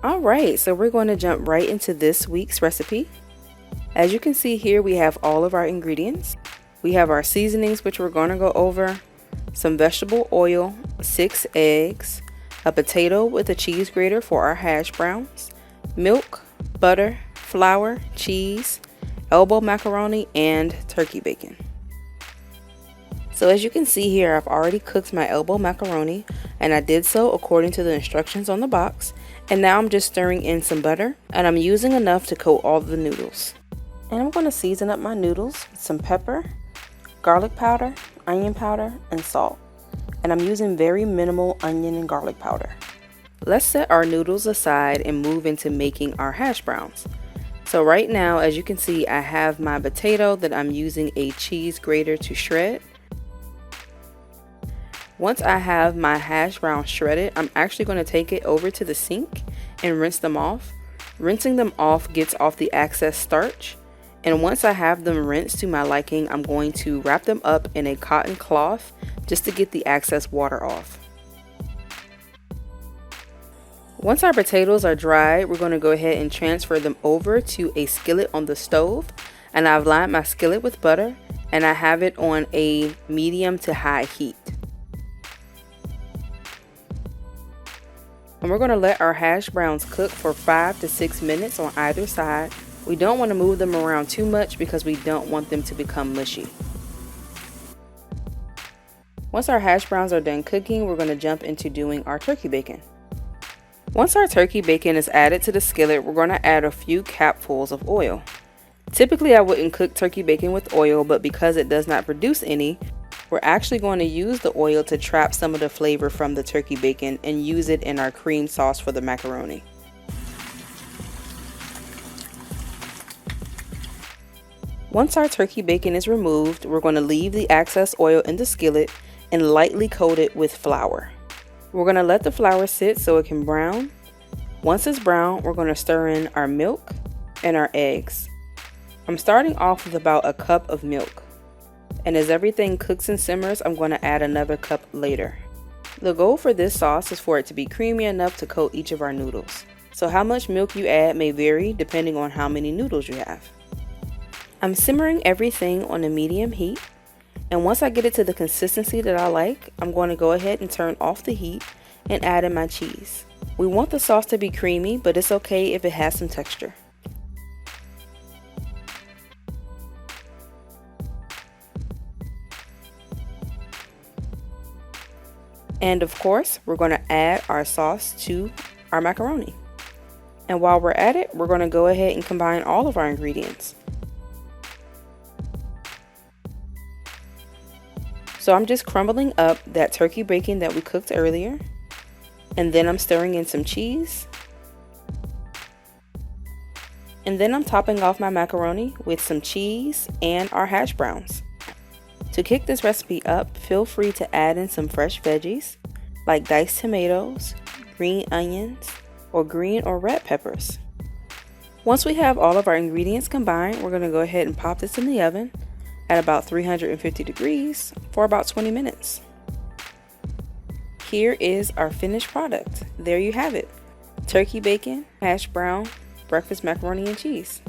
Alright, so we're going to jump right into this week's recipe. As you can see here, we have all of our ingredients. We have our seasonings, which we're going to go over, some vegetable oil, 6 eggs, a potato with a cheese grater for our hash browns, milk, butter, flour, cheese, elbow macaroni, and turkey bacon. So as you can see here, I've already cooked my elbow macaroni, and I did so according to the instructions on the box. And now I'm just stirring in some butter, and I'm using enough to coat all the noodles. And I'm going to season up my noodles with some pepper, garlic powder, onion powder, and salt. And I'm using very minimal onion and garlic powder. Let's set our noodles aside and move into making our hash browns. So right now, as you can see, I have my potato that I'm using a cheese grater to shred. Once I have my hash browns shredded, I'm actually going to take it over to the sink and rinse them off. Rinsing them off gets off the excess starch. And once I have them rinsed to my liking, I'm going to wrap them up in a cotton cloth just to get the excess water off. Once our potatoes are dry, we're going to go ahead and transfer them over to a skillet on the stove. And I've lined my skillet with butter, and I have it on a medium to high heat. And we're going to let our hash browns cook for 5 to 6 minutes on either side. We don't want to move them around too much because we don't want them to become mushy. Once our hash browns are done cooking, we're going to jump into doing our turkey bacon. Once our turkey bacon is added to the skillet, we're going to add a few capfuls of oil. Typically I wouldn't cook turkey bacon with oil, but because it does not produce any, we're actually going to use the oil to trap some of the flavor from the turkey bacon and use it in our cream sauce for the macaroni. Once our turkey bacon is removed, we're going to leave the excess oil in the skillet and lightly coat it with flour. We're going to let the flour sit so it can brown. Once it's brown, we're going to stir in our milk and our eggs. I'm starting off with about a cup of milk. And as everything cooks and simmers, I'm going to add another cup later. The goal for this sauce is for it to be creamy enough to coat each of our noodles. So how much milk you add may vary depending on how many noodles you have. I'm simmering everything on a medium heat. And once I get it to the consistency that I like, I'm going to go ahead and turn off the heat and add in my cheese. We want the sauce to be creamy, but it's okay if it has some texture. And of course, we're going to add our sauce to our macaroni. And while we're at it, we're going to go ahead and combine all of our ingredients. So I'm just crumbling up that turkey bacon that we cooked earlier. And then I'm stirring in some cheese. And then I'm topping off my macaroni with some cheese and our hash browns. To kick this recipe up, feel free to add in some fresh veggies like diced tomatoes, green onions, or green or red peppers. Once we have all of our ingredients combined, we're going to go ahead and pop this in the oven at about 350 degrees for about 20 minutes. Here is our finished product. There you have it. Turkey bacon, hash brown, breakfast macaroni and cheese.